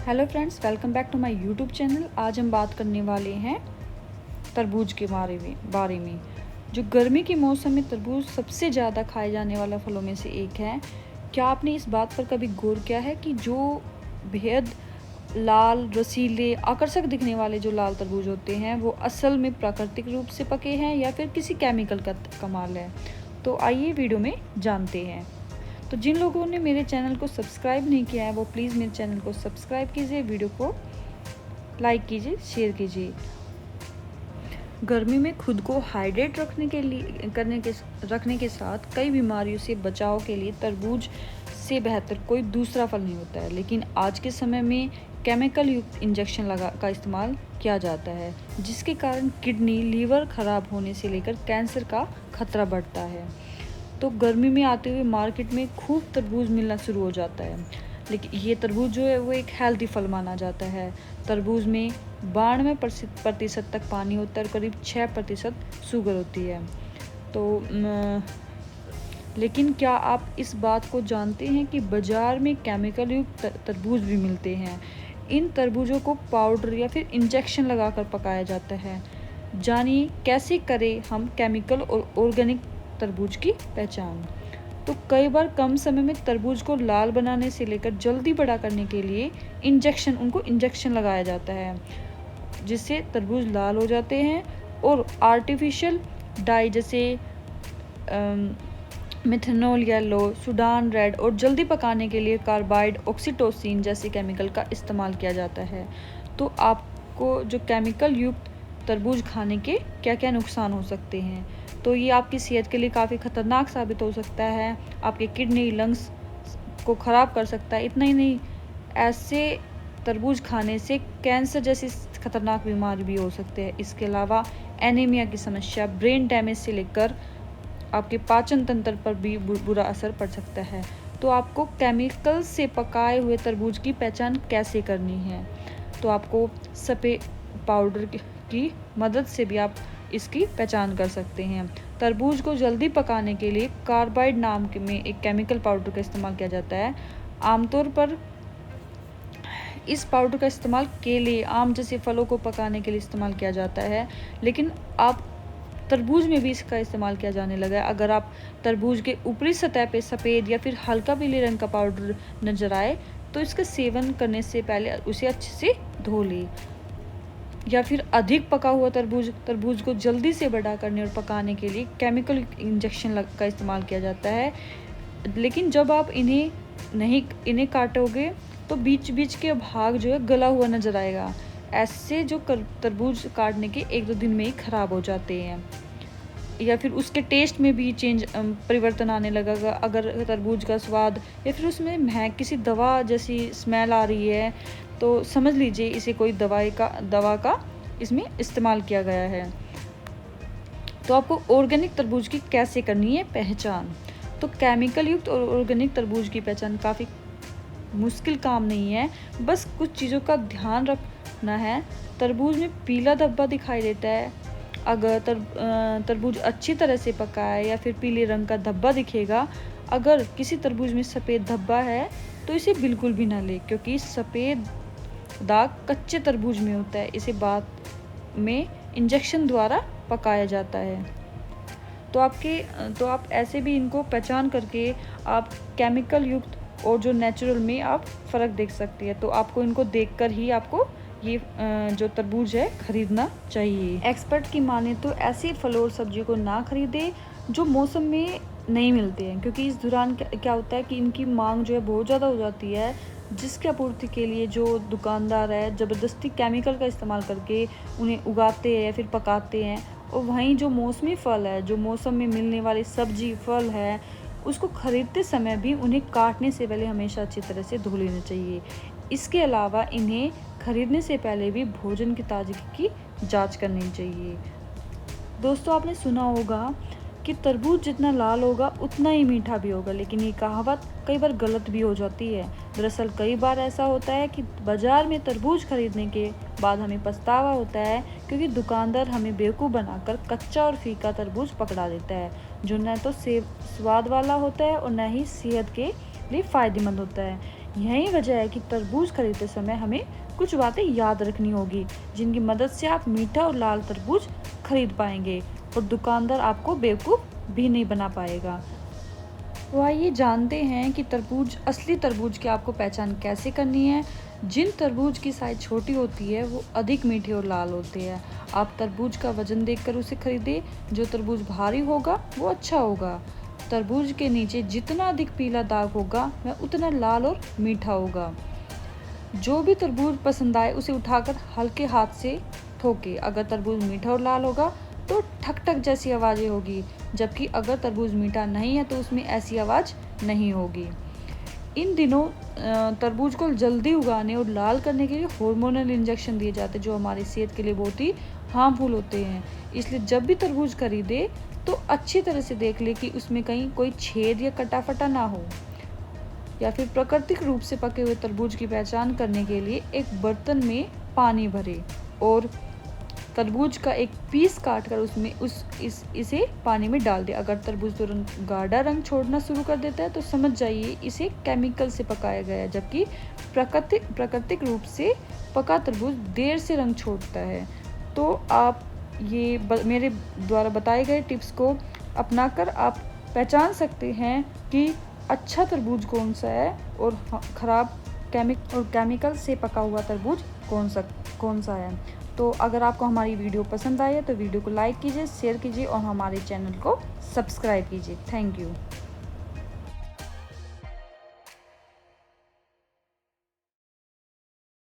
Hello friends, welcome back to my YouTube channel. आज हम बात करने वाले हैं तरबूज के बारे में। जो गर्मी के मौसम में तरबूज सबसे ज़्यादा खाए जाने वाला फलों में से एक है। क्या आपने इस बात पर कभी गौर किया है कि जो बेहद लाल, रसीले, आकर्षक दिखने वाले जो लाल तरबूज होते हैं वो असल में प्राकृतिक रूप से पके हैं या फिर किसी केमिकल का कमाल है? तो आइए वीडियो में जानते हैं। तो जिन लोगों ने मेरे चैनल को सब्सक्राइब नहीं किया है वो प्लीज़ मेरे चैनल को सब्सक्राइब कीजिए, वीडियो को लाइक कीजिए, शेयर कीजिए। गर्मी में खुद को हाइड्रेट रखने के साथ कई बीमारियों से बचाव के लिए तरबूज से बेहतर कोई दूसरा फल नहीं होता है। लेकिन आज के समय में केमिकल युक्त इंजेक्शन का इस्तेमाल किया जाता है, जिसके कारण किडनी, लीवर खराब होने से लेकर कैंसर का खतरा बढ़ता है। तो गर्मी में आते हुए मार्केट में खूब तरबूज मिलना शुरू हो जाता है। लेकिन ये तरबूज जो है वो एक हेल्दी फल माना जाता है। तरबूज में 92% तक पानी होता है और करीब 6% शुगर होती है। तो लेकिन क्या आप इस बात को जानते हैं कि बाज़ार में केमिकल युक्त तरबूज भी मिलते हैं? इन तरबूजों को पाउडर या फिर इंजेक्शन लगाकर पकाया जाता है। जानिए कैसे करें हम केमिकल और ऑर्गेनिक तरबूज की पहचान। तो कई बार कम समय में तरबूज को लाल बनाने से लेकर जल्दी बड़ा करने के लिए उनको इंजेक्शन लगाया जाता है, जिससे तरबूज लाल हो जाते हैं। और आर्टिफिशियल डाई जैसे मिथेनॉल येलो, सूडान रेड और जल्दी पकाने के लिए कार्बाइड, ऑक्सीटोसिन जैसे केमिकल का इस्तेमाल किया जाता है। तो आपको जो केमिकल युक्त तरबूज खाने के क्या क्या नुकसान हो सकते हैं? तो ये आपकी सेहत के लिए काफ़ी ख़तरनाक साबित हो सकता है। आपके किडनी, लंग्स को ख़राब कर सकता है। इतना ही नहीं, ऐसे तरबूज खाने से कैंसर जैसी खतरनाक बीमारी भी हो सकते हैं। इसके अलावा एनीमिया की समस्या, ब्रेन डैमेज से लेकर आपके पाचन तंत्र पर भी बुरा असर पड़ सकता है। तो आपको केमिकल से पकाए हुए तरबूज की पहचान कैसे करनी है? तो आपको सफ़ेद पाउडर की मदद से भी आप इसकी पहचान कर सकते हैं। तरबूज को जल्दी पकाने के लिए कार्बाइड नाम में एक केमिकल पाउडर का इस्तेमाल किया जाता है। आमतौर पर इस पाउडर का इस्तेमाल केले, आम जैसे फलों को पकाने के लिए इस्तेमाल किया जाता है, लेकिन अब तरबूज में भी इसका इस्तेमाल किया जाने लगा है। अगर आप तरबूज के ऊपरी सतह पे सफ़ेद या फिर हल्का पीले रंग का पाउडर नज़र आए तो इसका सेवन करने से पहले उसे अच्छे से धो लें। या फिर अधिक पका हुआ तरबूज को जल्दी से बड़ा करने और पकाने के लिए केमिकल इंजेक्शन का इस्तेमाल किया जाता है। लेकिन जब आप इन्हें काटोगे तो बीच बीच के भाग जो है गला हुआ नज़र आएगा। ऐसे जो तरबूज काटने के 1-2 दिन में ही ख़राब हो जाते हैं। या फिर उसके टेस्ट में भी परिवर्तन आने लगेगा। अगर तरबूज का स्वाद या फिर उसमें महक किसी दवा जैसी स्मेल आ रही है तो समझ लीजिए इसे कोई दवा का इसमें इस्तेमाल किया गया है। तो आपको ऑर्गेनिक तरबूज की कैसे करनी है पहचान? तो केमिकल युक्त और ऑर्गेनिक तरबूज की पहचान काफ़ी मुश्किल काम नहीं है, बस कुछ चीज़ों का ध्यान रखना है। तरबूज में पीला धब्बा दिखाई देता है। अगर तरबूज अच्छी तरह से पका है या फिर पीले रंग का धब्बा दिखेगा। अगर किसी तरबूज में सफ़ेद धब्बा है तो इसे बिल्कुल भी ना लें, क्योंकि सफ़ेद दाग कच्चे तरबूज में होता है। इसे बाद में इंजेक्शन द्वारा पकाया जाता है। तो आप ऐसे भी इनको पहचान करके आप केमिकल युक्त और जो नेचुरल में आप फ़र्क देख सकती है। तो आपको इनको देखकर ही आपको ये जो तरबूज है खरीदना चाहिए। एक्सपर्ट की माने तो ऐसे फलों और सब्जियों को ना खरीदें जो मौसम में नहीं मिलते हैं, क्योंकि इस दौरान क्या होता है कि इनकी मांग जो है बहुत ज़्यादा हो जाती है, जिसकी आपूर्ति के लिए जो दुकानदार है ज़बरदस्ती केमिकल का इस्तेमाल करके उन्हें उगाते हैं या फिर पकाते हैं। और वहीं जो मौसमी फल है, जो मौसम में मिलने वाली सब्जी फल है, उसको ख़रीदते समय भी उन्हें काटने से पहले हमेशा अच्छी तरह से धो लेना चाहिए। इसके अलावा इन्हें खरीदने से पहले भी भोजन की ताजगी की जांच करनी चाहिए। दोस्तों, आपने सुना होगा कि तरबूज जितना लाल होगा उतना ही मीठा भी होगा, लेकिन ये कहावत कई बार गलत भी हो जाती है। दरअसल कई बार ऐसा होता है कि बाज़ार में तरबूज खरीदने के बाद हमें पछतावा होता है, क्योंकि दुकानदार हमें बेवकूफ़ बनाकर कच्चा और फीका तरबूज पकड़ा देता है। जो न तो स्वाद वाला होता है और न ही सेहत के लिए फ़ायदेमंद होता है। यही वजह है कि तरबूज खरीदते समय हमें कुछ बातें याद रखनी होगी, जिनकी मदद से आप मीठा और लाल तरबूज खरीद पाएंगे और दुकानदार आपको बेवकूफ़ भी नहीं बना पाएगा। तो आइए जानते हैं कि असली तरबूज की आपको पहचान कैसे करनी है। जिन तरबूज की साइज़ छोटी होती है वो अधिक मीठे और लाल होते हैं। आप तरबूज का वजन देखकर उसे खरीदें। जो तरबूज भारी होगा वो अच्छा होगा। तरबूज के नीचे जितना अधिक पीला दाग होगा वह उतना लाल और मीठा होगा। जो भी तरबूज पसंद आए उसे उठाकर हल्के हाथ से ठोके। अगर तरबूज मीठा और लाल होगा तो ठक ठक जैसी आवाज़ें होगी, जबकि अगर तरबूज मीठा नहीं है तो उसमें ऐसी आवाज़ नहीं होगी। इन दिनों तरबूज को जल्दी उगाने और लाल करने के लिए हार्मोनल इंजेक्शन दिए जाते हैं, जो हमारी सेहत के लिए बहुत ही हार्मफुल होते हैं। इसलिए जब भी तरबूज खरीदे तो अच्छी तरह से देख ले कि उसमें कहीं कोई छेद या कटा फटा ना हो। या फिर प्राकृतिक रूप से पके हुए तरबूज की पहचान करने के लिए एक बर्तन में पानी भरें और तरबूज का एक पीस काट कर उसमें इसे पानी में डाल दें। अगर तरबूज तुरंत गाढ़ा रंग छोड़ना शुरू कर देता है तो समझ जाइए इसे केमिकल से पकाया गया है, जबकि प्राकृतिक रूप से पका तरबूज देर से रंग छोड़ता है। तो आप मेरे द्वारा बताए गए टिप्स को अपनाकर आप पहचान सकते हैं कि अच्छा तरबूज कौन सा है और ख़राब केमिकल से पका हुआ तरबूज कौन सा है। तो अगर आपको हमारी वीडियो पसंद आई है तो वीडियो को लाइक कीजिए, शेयर कीजिए और हमारे चैनल को सब्सक्राइब कीजिए। Thank you.